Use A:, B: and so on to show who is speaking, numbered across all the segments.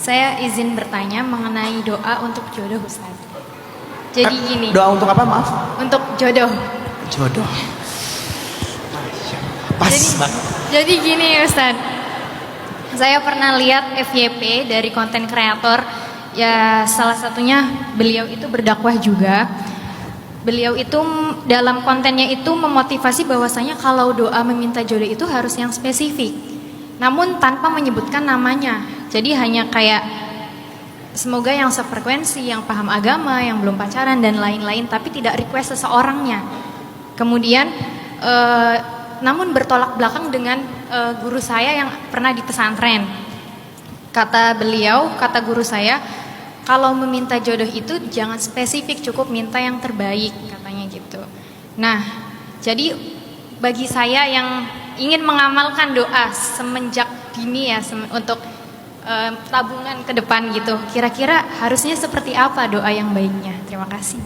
A: Saya izin bertanya mengenai doa untuk jodoh, Ustaz. Jadi gini.
B: Doa untuk apa, maaf?
A: Untuk jodoh.
B: Jodoh. Pas banget.
A: Jadi gini, Ustaz. Saya pernah lihat FYP dari konten kreator, ya salah satunya beliau itu berdakwah juga. Beliau itu dalam kontennya itu memotivasi bahwasanya kalau doa meminta jodoh itu harus yang spesifik, namun tanpa menyebutkan namanya. Jadi hanya kayak semoga yang sefrekuensi, yang paham agama, yang belum pacaran dan lain-lain, tapi tidak request seseorangnya. Kemudian namun bertolak belakang dengan guru saya yang pernah di pesantren. Kata beliau, kata guru saya, kalau meminta jodoh itu jangan spesifik, cukup minta yang terbaik, katanya gitu. Nah, jadi bagi saya yang ingin mengamalkan doa semenjak dini ya, untuk tabungan ke depan gitu, kira-kira harusnya seperti apa doa yang baiknya? Terima kasih.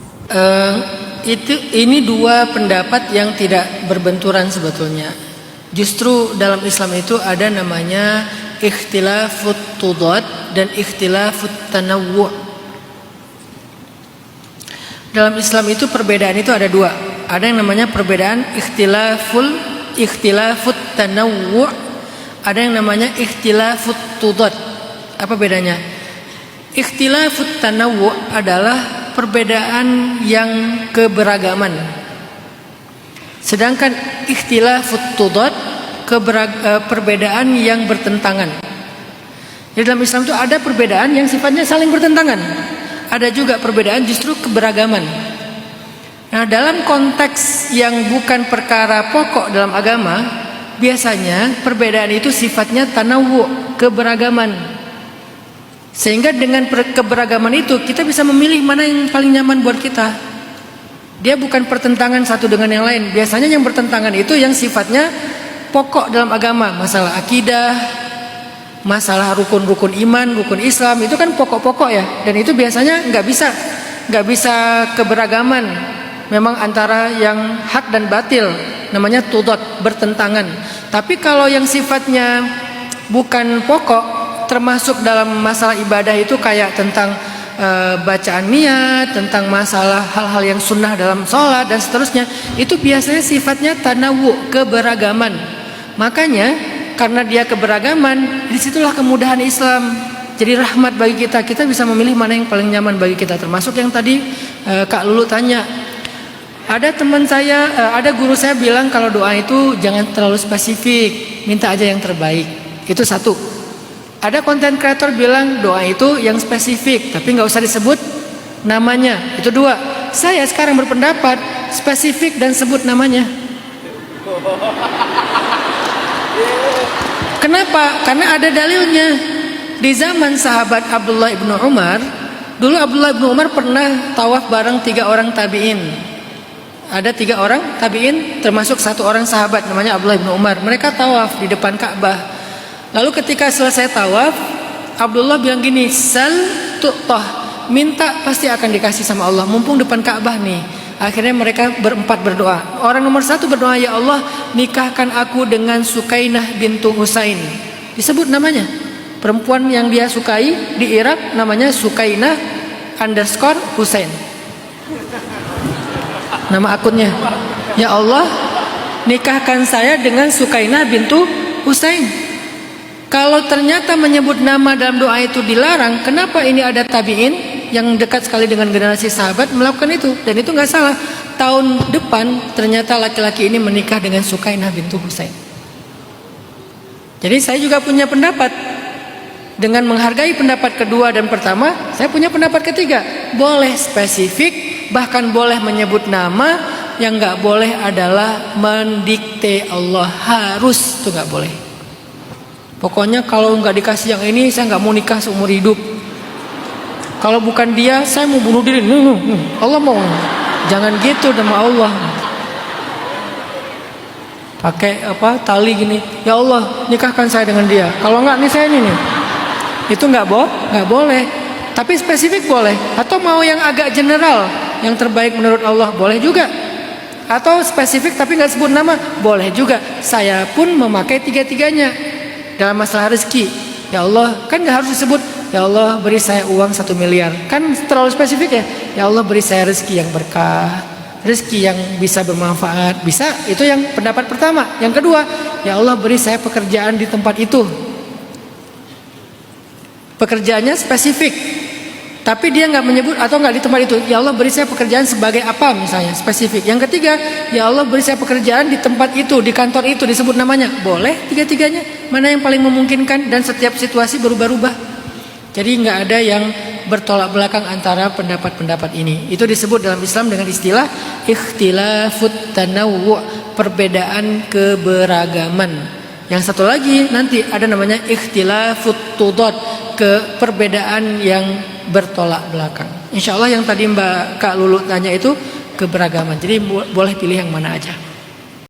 C: Ini dua pendapat yang tidak berbenturan sebetulnya. Justru dalam Islam itu ada namanya ikhtilafut tudad dan ikhtilafut tanawwu'. Dalam Islam itu perbedaan itu ada dua. Ada yang namanya perbedaan ikhtilafut tanawwu', ada yang namanya ikhtilafut tudad. Apa bedanya? Ikhtilafut tanawwu' adalah perbedaan yang keberagaman. Sedangkan ikhtilafut tudad perbedaan yang bertentangan. Di dalam Islam itu ada perbedaan yang sifatnya saling bertentangan. Ada juga perbedaan justru keberagaman. Nah, dalam konteks yang bukan perkara pokok dalam agama, biasanya perbedaan itu sifatnya tanawwu', keberagaman. Sehingga dengan keberagaman itu kita bisa memilih mana yang paling nyaman buat kita. Dia bukan pertentangan satu dengan yang lain. Biasanya yang bertentangan itu yang sifatnya pokok dalam agama, masalah akidah, masalah rukun-rukun iman, rukun Islam, itu kan pokok-pokok ya. Dan itu biasanya nggak bisa keberagaman. Memang antara yang hak dan batil, namanya tudad, bertentangan. Tapi kalau yang sifatnya bukan pokok, termasuk dalam masalah ibadah itu kayak tentang bacaan niat, tentang masalah hal-hal yang sunnah dalam sholat dan seterusnya, itu biasanya sifatnya tanawwu', keberagaman. Makanya karena dia keberagaman, disitulah kemudahan Islam. Jadi rahmat bagi kita, kita bisa memilih mana yang paling nyaman bagi kita. Termasuk yang tadi Kak Lulu tanya, ada teman saya, ada guru saya bilang kalau doa itu jangan terlalu spesifik, minta aja yang terbaik. Itu satu. Ada konten kreator bilang doa itu yang spesifik, tapi nggak usah disebut namanya. Itu dua. Saya sekarang berpendapat spesifik dan sebut namanya. Kenapa? Karena ada dalilnya. Di zaman sahabat Abdullah ibnu Umar, dulu Abdullah ibnu Umar pernah tawaf bareng 3 orang tabi'in. Ada 3 orang tabi'in, termasuk 1 orang sahabat namanya Abdullah ibnu Umar. Mereka tawaf di depan Ka'bah. Lalu ketika selesai tawaf, Abdullah bilang gini, sal tu'tah, minta pasti akan dikasih sama Allah, mumpung depan Ka'bah nih. Akhirnya mereka berempat berdoa. Orang nomor 1 berdoa, ya Allah, nikahkan aku dengan Sukainah bintu Husain. Disebut namanya. Perempuan yang dia sukai di Irak namanya Sukainah _ Husain. Nama akunnya. Ya Allah, nikahkan saya dengan Sukainah bintu Husain. Kalau ternyata menyebut nama dalam doa itu dilarang, kenapa ini ada tabi'in yang dekat sekali dengan generasi sahabat melakukan itu? Dan itu nggak salah. Tahun depan ternyata laki-laki ini menikah dengan Sukainah bintu Husain. Jadi saya juga punya pendapat. Dengan menghargai pendapat kedua dan pertama, saya punya pendapat ketiga. Boleh spesifik, bahkan boleh menyebut nama. Yang nggak boleh adalah mendikte Allah. Harus, itu nggak boleh. Pokoknya kalau nggak dikasih yang ini, saya nggak mau nikah seumur hidup. Kalau bukan dia, saya mau bunuh diri. Allah mau. Jangan gitu sama Allah. Pakai tali gini. Ya Allah, nikahkan saya dengan dia. Kalau nggak, nih saya ini nih. Itu nggak boleh. Tapi spesifik boleh. Atau mau yang agak general, yang terbaik menurut Allah, boleh juga. Atau spesifik tapi nggak sebut nama, boleh juga. Saya pun memakai 3-tiganya. Dalam masalah rezeki, ya Allah, kan nggak harus disebut ya Allah beri saya uang 1 miliar. Kan terlalu spesifik ya. Ya Allah beri saya rezeki yang berkah, rezeki yang bisa bermanfaat. Bisa, itu yang pendapat pertama. Yang kedua, ya Allah beri saya pekerjaan di tempat itu. Pekerjaannya spesifik, tapi dia nggak menyebut atau nggak di tempat itu. Ya Allah beri saya pekerjaan sebagai apa misalnya, spesifik. Yang ketiga, ya Allah beri saya pekerjaan di tempat itu, di kantor itu, disebut namanya. Boleh tiga-tiganya, mana yang paling memungkinkan, dan setiap situasi berubah-ubah. Jadi nggak ada yang bertolak belakang antara pendapat-pendapat ini. Itu disebut dalam Islam dengan istilah ikhtilafut tanawwu', perbedaan keberagaman. Yang satu lagi nanti ada namanya ikhtilafut tudad, perbedaan yang bertolak belakang. Insya Allah yang tadi Mbak Kak Lulu tanya itu keberagaman. Jadi boleh pilih yang mana aja.